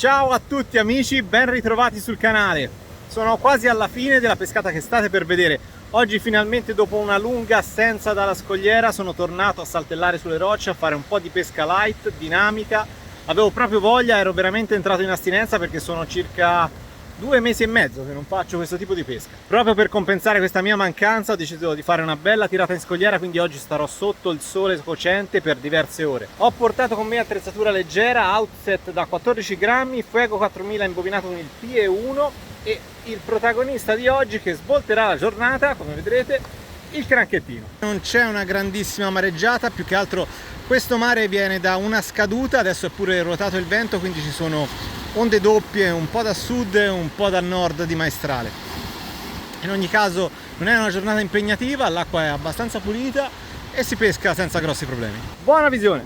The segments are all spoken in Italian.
Ciao a tutti amici, ben ritrovati sul canale. Sono quasi alla fine della pescata che state per vedere. Oggi finalmente, dopo una lunga assenza dalla scogliera, sono tornato a saltellare sulle rocce, a fare un po' di pesca light, dinamica. Avevo proprio voglia, ero veramente entrato in astinenza perché sono circa 2 mesi e mezzo che non faccio questo tipo di pesca. Proprio per compensare questa mia mancanza ho deciso di fare una bella tirata in scogliera, quindi oggi starò sotto il sole cocente per diverse ore. Ho portato con me attrezzatura leggera, outset da 14 grammi, Fuego 4000 imbobinato con il PE1 e il protagonista di oggi che svolterà la giornata, come vedrete, il cranchettino. Non c'è una grandissima mareggiata, più che altro questo mare viene da una scaduta, adesso è pure ruotato il vento, quindi ci sono onde doppie un po' da sud e un po' da nord di maestrale. In ogni caso non è una giornata impegnativa, l'acqua è abbastanza pulita e si pesca senza grossi problemi. Buona visione!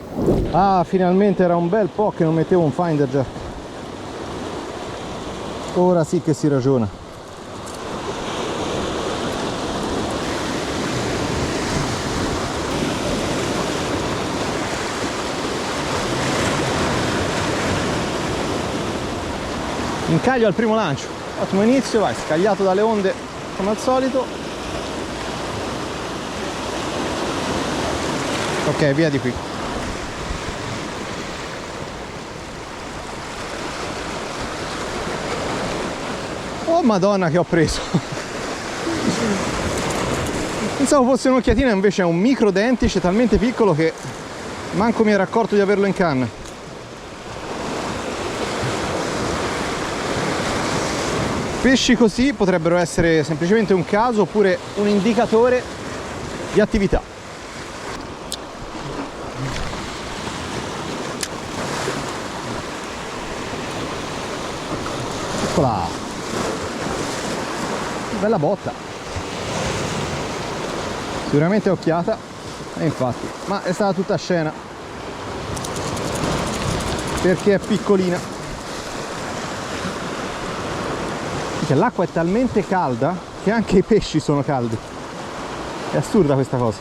Ah, finalmente era un bel po' che non mettevo un finder jack. Ora sì che si ragiona. Incaglio al primo lancio, ottimo inizio, vai, scagliato dalle onde come al solito. Ok, via di qui. Oh madonna che ho preso. Pensavo fosse un'occhiatina, invece è un micro dentice talmente piccolo che manco mi ero accorto di averlo in canna. Pesci così potrebbero essere semplicemente un caso oppure un indicatore di attività. Eccola! Bella botta! Sicuramente occhiata, e infatti, ma è stata tutta scena perché è piccolina. L'acqua è talmente calda che anche i pesci sono caldi. È assurda questa cosa.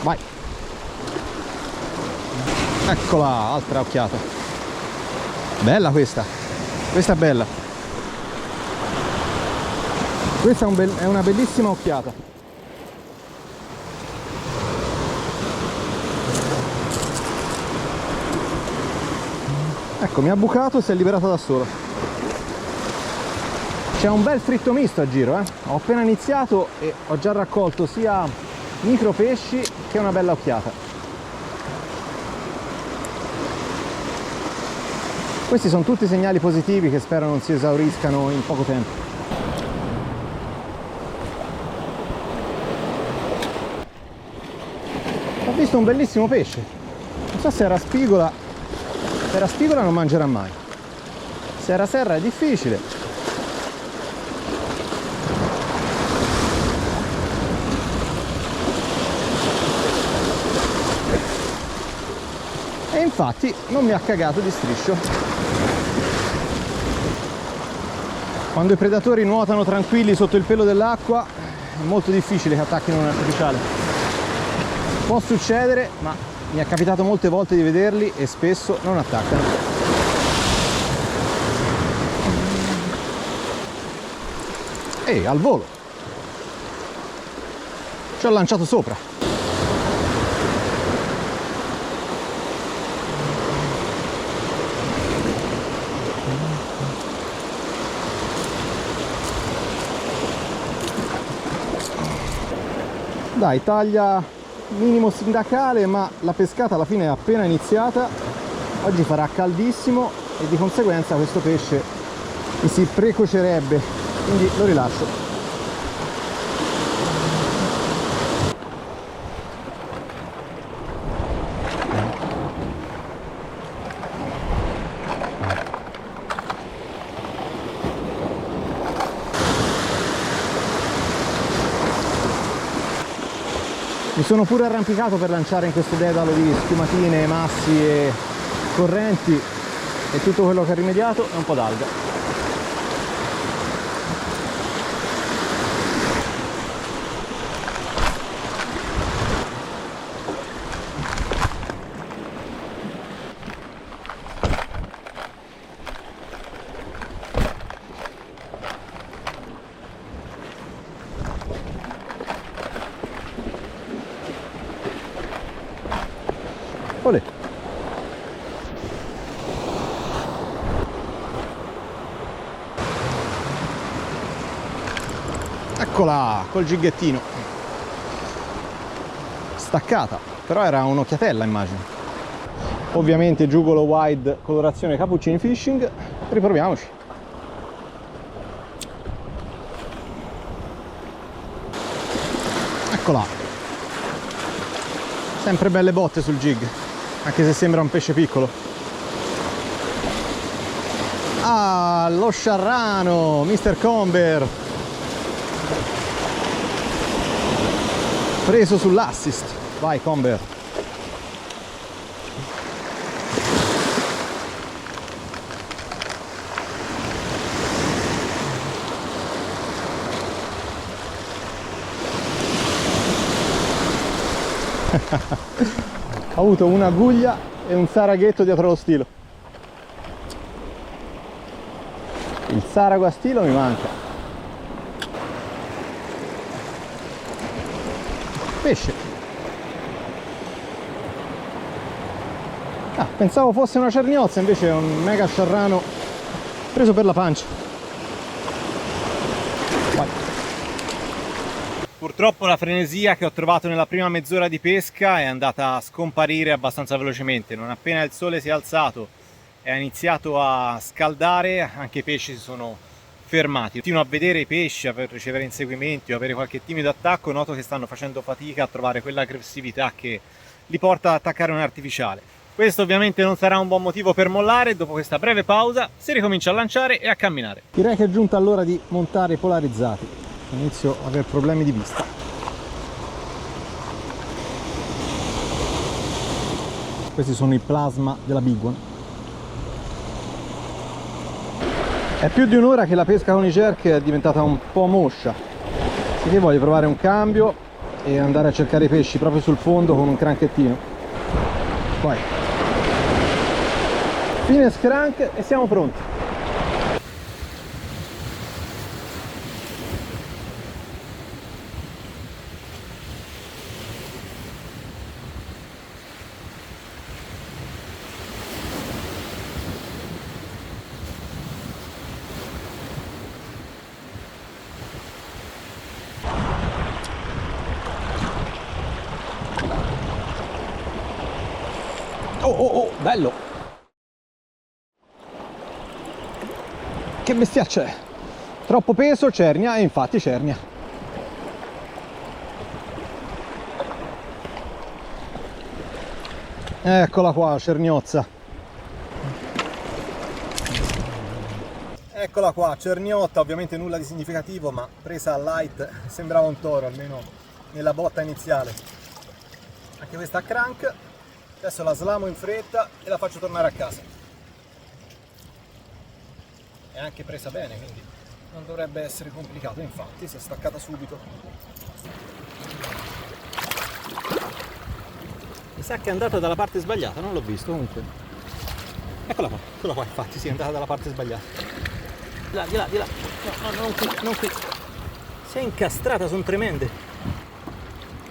Vai. Eccola, altra occhiata. Bella questa. Questa è bella. Questa è una bellissima occhiata. Ecco, mi ha bucato e si è liberata da sola. C'è un bel fritto misto a giro, Ho appena iniziato e ho già raccolto sia micro pesci che una bella occhiata. Questi sono tutti segnali positivi che spero non si esauriscano in poco tempo. Ho visto un bellissimo pesce. Non so se era spigola. Se era spigola non mangerà mai. Se era serra è difficile. E infatti non mi ha cagato di striscio. Quando i predatori nuotano tranquilli sotto il pelo dell'acqua è molto difficile che attacchino un artificiale. Può succedere, ma mi è capitato molte volte di vederli e spesso non attaccano. Ehi, al volo! Ci ho lanciato sopra. Dai, taglia minimo sindacale, ma la pescata alla fine è appena iniziata. Oggi farà caldissimo e di conseguenza questo pesce mi si precocerebbe, quindi lo rilascio. Mi sono pure arrampicato per lanciare in questo dedalo di schiumatine, massi e correnti e tutto quello che ha rimediato è un po' d'alga. Eccola, col gighettino. Staccata, però era un'occhiatella immagino. Ovviamente giugolo wide, colorazione cappuccini fishing. Riproviamoci. Eccola. Sempre belle botte sul jig, anche se sembra un pesce piccolo. Ah, lo sciarrano, Mr. Comber, preso sull'assist. Vai Comber. Ha avuto una guglia e un saraghetto dietro lo stilo. Il sarago a stilo mi manca. Pesce. Ah, pensavo fosse una cerniozza, invece è un mega sciarrano preso per la pancia. Vai. Purtroppo la frenesia che ho trovato nella prima mezz'ora di pesca è andata a scomparire abbastanza velocemente. Non appena il sole si è alzato e ha iniziato a scaldare, anche i pesci si sono fermati. Continuo a vedere i pesci, a ricevere inseguimenti o avere qualche timido attacco, noto che stanno facendo fatica a trovare quell'aggressività che li porta ad attaccare un artificiale. Questo ovviamente non sarà un buon motivo per mollare. Dopo questa breve pausa si ricomincia a lanciare e a camminare. Direi che è giunta l'ora di montare i polarizzati. Inizio ad avere problemi di vista. Questi sono i plasma della Big One. È più di un'ora che la pesca con i jerk è diventata un po' moscia, quindi voglio provare un cambio e andare a cercare i pesci proprio sul fondo con un cranchettino. Vai. Fine scrank e siamo pronti. Oh, bello! Che bestiaccia è! Troppo peso, cernia, e infatti cernia. Eccola qua, cerniozza. Eccola qua, cerniotta, ovviamente nulla di significativo, ma presa a light sembrava un toro, almeno nella botta iniziale. Anche questa a crank. Adesso la slamo in fretta e la faccio tornare a casa. È anche presa bene, quindi non dovrebbe essere complicato, infatti si è staccata subito. Mi sa che è andata dalla parte sbagliata, non l'ho visto comunque. Eccola qua, infatti sì, è andata dalla parte sbagliata. Di là. No, non qui. Si è incastrata, sono tremende.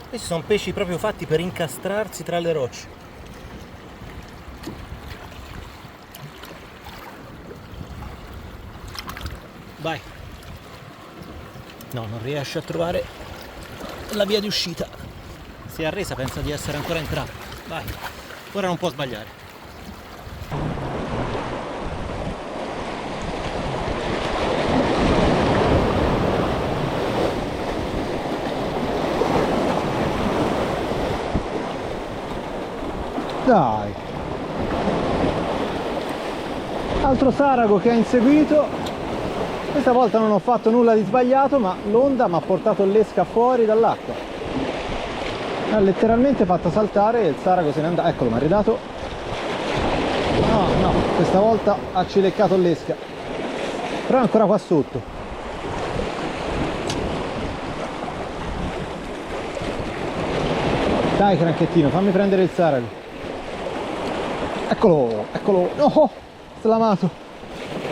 Questi sono pesci proprio fatti per incastrarsi tra le rocce. Vai. No, non riesce a trovare la via di uscita. Si è arresa, pensa di essere ancora entrata. Vai. Ora non può sbagliare. Dai. Altro sarago che ha inseguito. Questa volta non ho fatto nulla di sbagliato, ma l'onda mi ha portato l'esca fuori dall'acqua. Ha letteralmente fatto saltare e il sarago se n'è andato. Eccolo, mi ha ridato. No, questa volta ha cileccato l'esca. Però è ancora qua sotto. Dai cranchettino, fammi prendere il sarago. Eccolo. Oh, slamato.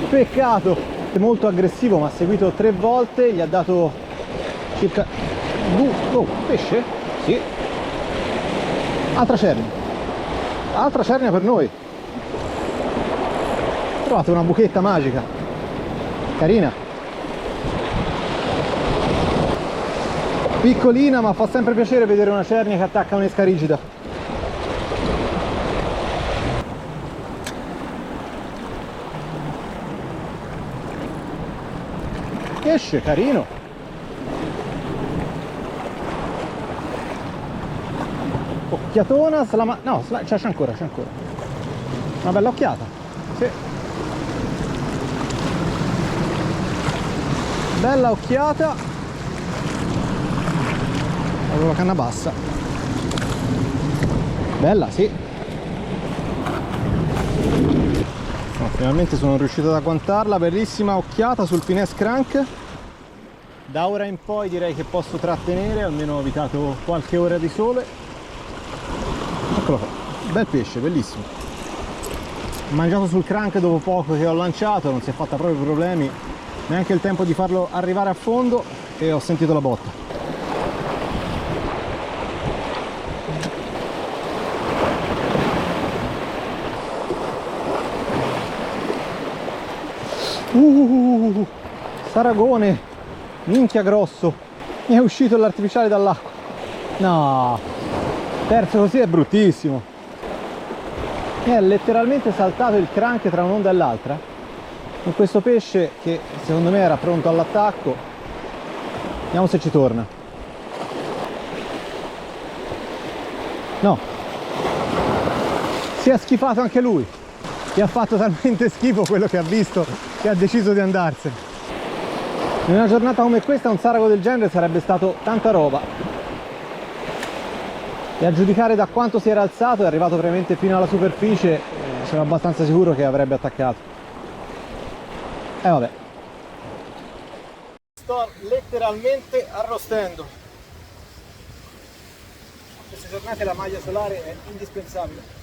Peccato. È molto aggressivo, ma ha seguito 3 volte, gli ha dato circa pesce? Sì. Altra cernia per noi. Trovate una buchetta magica carina. Piccolina, ma fa sempre piacere vedere una cernia che attacca un'esca rigida. Esce, carino. Occhiatona, no, c'è ancora, c'è ancora. Una bella occhiata. Sì. Bella occhiata. Avevo la canna bassa. Bella, sì. No, finalmente sono riuscito ad agguantarla. Bellissima occhiata sul finesse crank. Da ora in poi direi che posso trattenere, almeno ho evitato qualche ora di sole. Eccolo qua, bel pesce, bellissimo. Ho mangiato sul crank dopo poco che ho lanciato, non si è fatta proprio problemi, neanche il tempo di farlo arrivare a fondo e ho sentito la botta. Saragone, minchia grosso, mi è uscito l'artificiale dall'acqua. No, perso così è bruttissimo. Mi è letteralmente saltato il crank tra un'onda e l'altra con questo pesce che secondo me era pronto all'attacco. Vediamo se ci torna. No, si è schifato anche lui. Gli ha fatto talmente schifo quello che ha visto che ha deciso di andarsene. In una giornata come questa un sarago del genere sarebbe stato tanta roba, e a giudicare da quanto si era alzato è arrivato veramente fino alla superficie, sono abbastanza sicuro che avrebbe attaccato. E vabbè, sto letteralmente arrostendo. Queste giornate la maglia solare è indispensabile.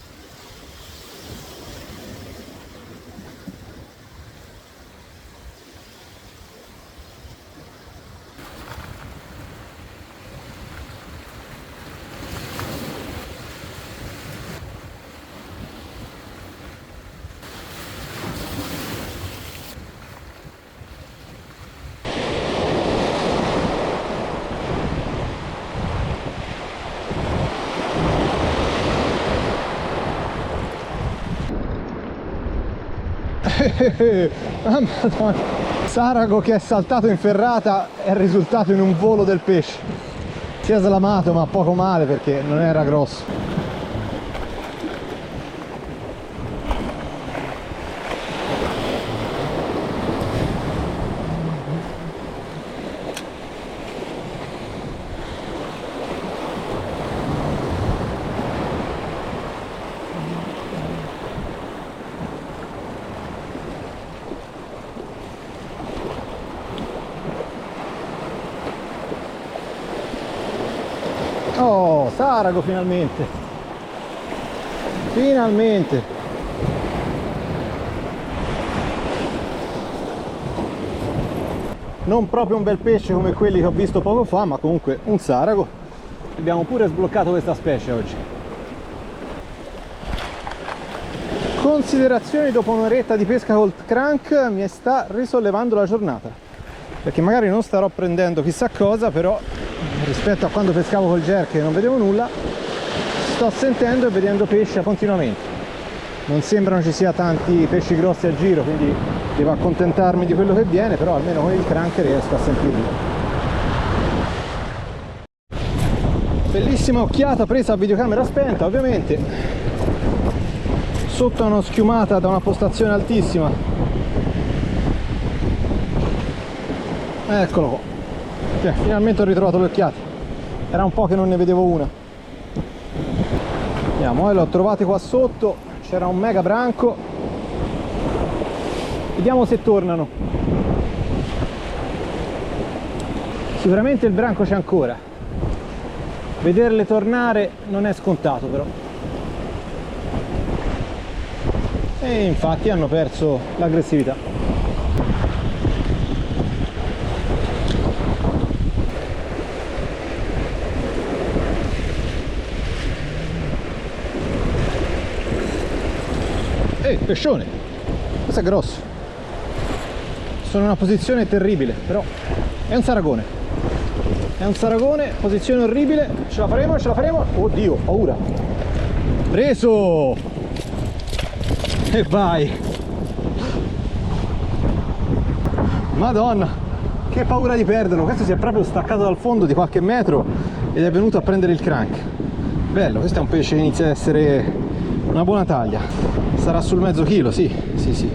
Madonna. Sarago che è saltato in ferrata è risultato in un volo del pesce. Si è slamato ma poco male perché non era grosso. Oh, sarago finalmente! Finalmente! Non proprio un bel pesce come quelli che ho visto poco fa, ma comunque un sarago. Abbiamo pure sbloccato questa specie oggi. Considerazioni dopo un'oretta di pesca col crank, mi sta risollevando la giornata. Perché magari non starò prendendo chissà cosa, però rispetto a quando pescavo col jerk e non vedevo nulla, sto sentendo e vedendo pesce continuamente. Non sembrano ci sia tanti pesci grossi a giro, quindi devo accontentarmi di quello che viene, però almeno con il crank riesco a sentirli. Bellissima occhiata presa a videocamera spenta, ovviamente, sotto una schiumata da una postazione altissima. Eccolo qua. Finalmente ho ritrovato le occhiate, era un po' che non ne vedevo una. Vediamo, le ho trovate qua sotto, c'era un mega branco, vediamo se tornano. Sicuramente il branco c'è ancora, vederle tornare non è scontato però. E infatti hanno perso l'aggressività. Pescione, questo è grosso. Sono in una posizione terribile, però è un saragone. È un saragone, posizione orribile. Ce la faremo, ce la faremo. Oddio, paura. Preso! E vai! Madonna, che paura di perderlo. Questo si è proprio staccato dal fondo di qualche metro ed è venuto a prendere il crank. Bello, questo è un pesce che inizia ad essere una buona taglia. Sarà sul mezzo chilo, sì, sì, sì.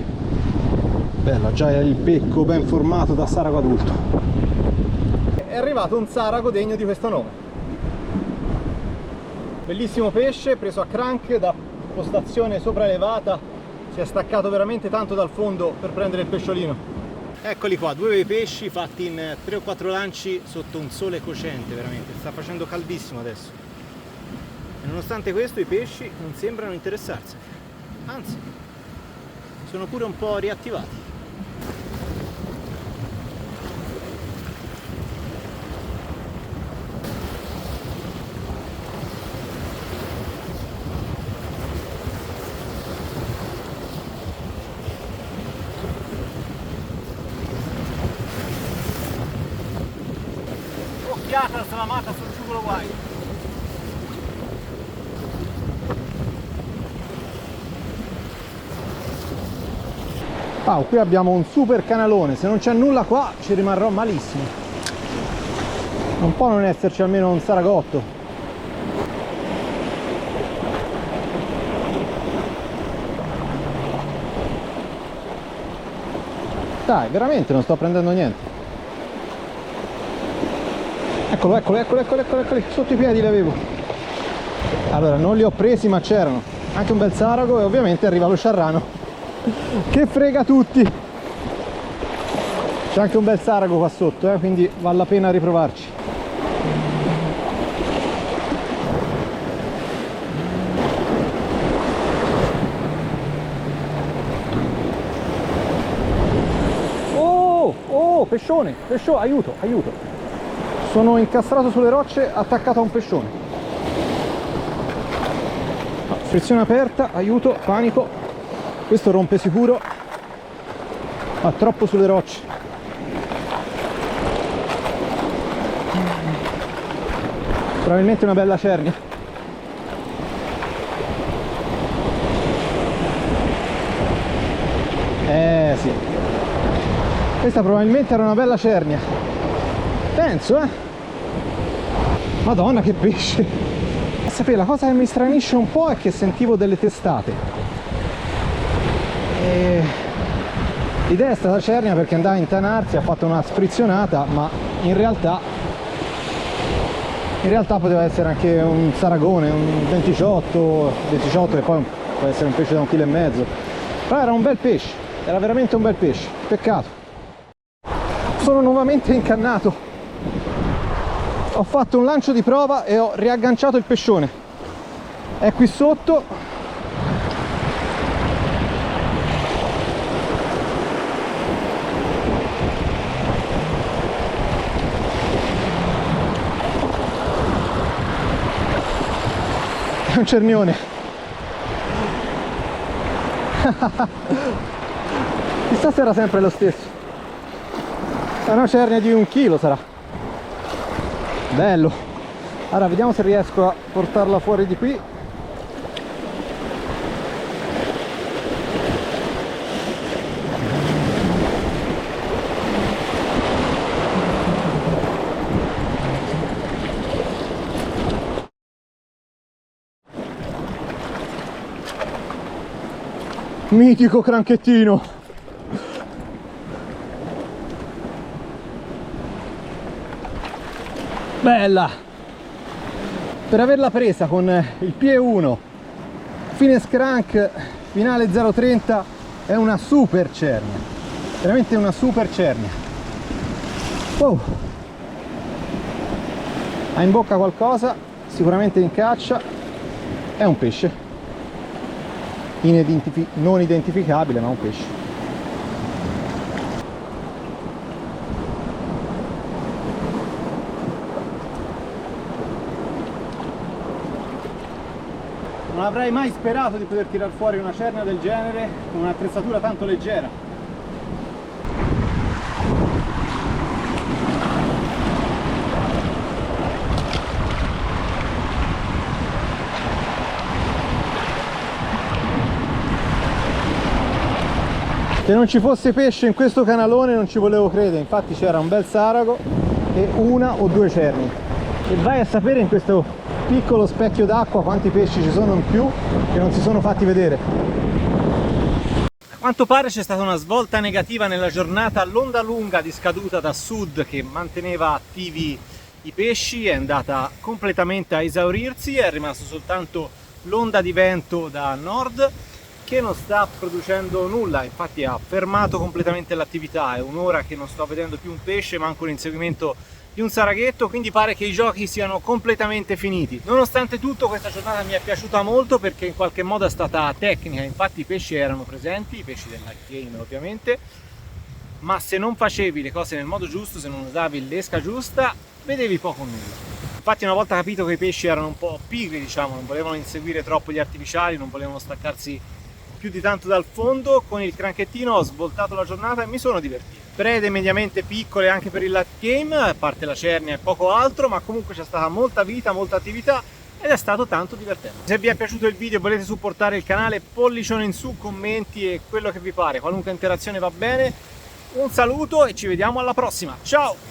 Bello, già il becco ben formato da sarago adulto. È arrivato un sarago degno di questo nome. Bellissimo pesce, preso a crank da postazione sopraelevata. Si è staccato veramente tanto dal fondo per prendere il pesciolino. Eccoli qua, due bei pesci fatti in 3 o 4 lanci sotto un sole cocente, veramente. Sta facendo caldissimo adesso. E nonostante questo i pesci non sembrano interessarsi. Anzi, sono pure un po' riattivati. Occhiata slamata sul giugolo white. Wow, qui abbiamo un super canalone, se non c'è nulla qua ci rimarrò malissimo. Non può non esserci almeno un saragotto. Dai, veramente non sto prendendo niente. Eccolo, eccolo, eccolo, eccolo, eccolo, eccolo, sotto i piedi li avevo. Allora, non li ho presi ma c'erano. Anche un bel sarago e ovviamente arriva lo sciarrano che frega tutti. C'è anche un bel sarago qua sotto, quindi vale la pena riprovarci. Oh, oh, pescione, pescione, aiuto, aiuto. Sono incastrato sulle rocce, attaccato a un pescione. Frizione aperta, aiuto, panico. Questo rompe sicuro, ma troppo sulle rocce. Probabilmente una bella cernia. Sì. Questa probabilmente era una bella cernia. Penso, Madonna che pesce. Sapete, la cosa che mi stranisce un po' è che sentivo delle testate. L'idea è stata cernia perché andava a intanarsi, ha fatto una sfrizionata, ma in realtà poteva essere anche un saragone, un 28 e poi può essere un pesce da 1,5 kg. Però era un bel pesce, era veramente un bel pesce, peccato. Sono nuovamente incannato, ho fatto un lancio di prova e ho riagganciato il pescione, è qui sotto. È un cernione. Chissà se era sempre lo stesso. È una cernia di 1 chilo sarà. Bello. Allora vediamo se riesco a portarla fuori di qui. Mitico cranchettino. Bella. Per averla presa con il piede 1, fine crank, finale 0,30, è una super cernia. Veramente una super cernia. Wow. Ha in bocca qualcosa, sicuramente in caccia. È un pesce. Non identificabile, ma un pesce. Non avrei mai sperato di poter tirar fuori una cernia del genere con un'attrezzatura tanto leggera. Se non ci fosse pesce in questo canalone non ci volevo credere, infatti c'era un bel sarago e una o due cerni. E vai a sapere in questo piccolo specchio d'acqua quanti pesci ci sono in più che non si sono fatti vedere. A quanto pare c'è stata una svolta negativa nella giornata, l'onda lunga di scaduta da sud che manteneva attivi i pesci è andata completamente a esaurirsi, è rimasto soltanto l'onda di vento da nord che non sta producendo nulla, infatti ha fermato completamente l'attività, è un'ora che non sto vedendo più un pesce, manco l'inseguimento di un saraghetto, quindi pare che i giochi siano completamente finiti. Nonostante tutto questa giornata mi è piaciuta molto perché in qualche modo è stata tecnica, infatti i pesci erano presenti, i pesci del night game ovviamente, ma se non facevi le cose nel modo giusto, se non usavi l'esca giusta, vedevi poco o nulla. Infatti una volta capito che i pesci erano un po' pigri, diciamo, non volevano inseguire troppo gli artificiali, non volevano staccarsi più di tanto dal fondo, con il cranchettino ho svoltato la giornata e mi sono divertito. Prede mediamente piccole anche per il late game, a parte la cernia e poco altro, ma comunque c'è stata molta vita, molta attività ed è stato tanto divertente. Se vi è piaciuto il video e volete supportare il canale, pollicione in su, commenti e quello che vi pare, qualunque interazione va bene. Un saluto e ci vediamo alla prossima, ciao!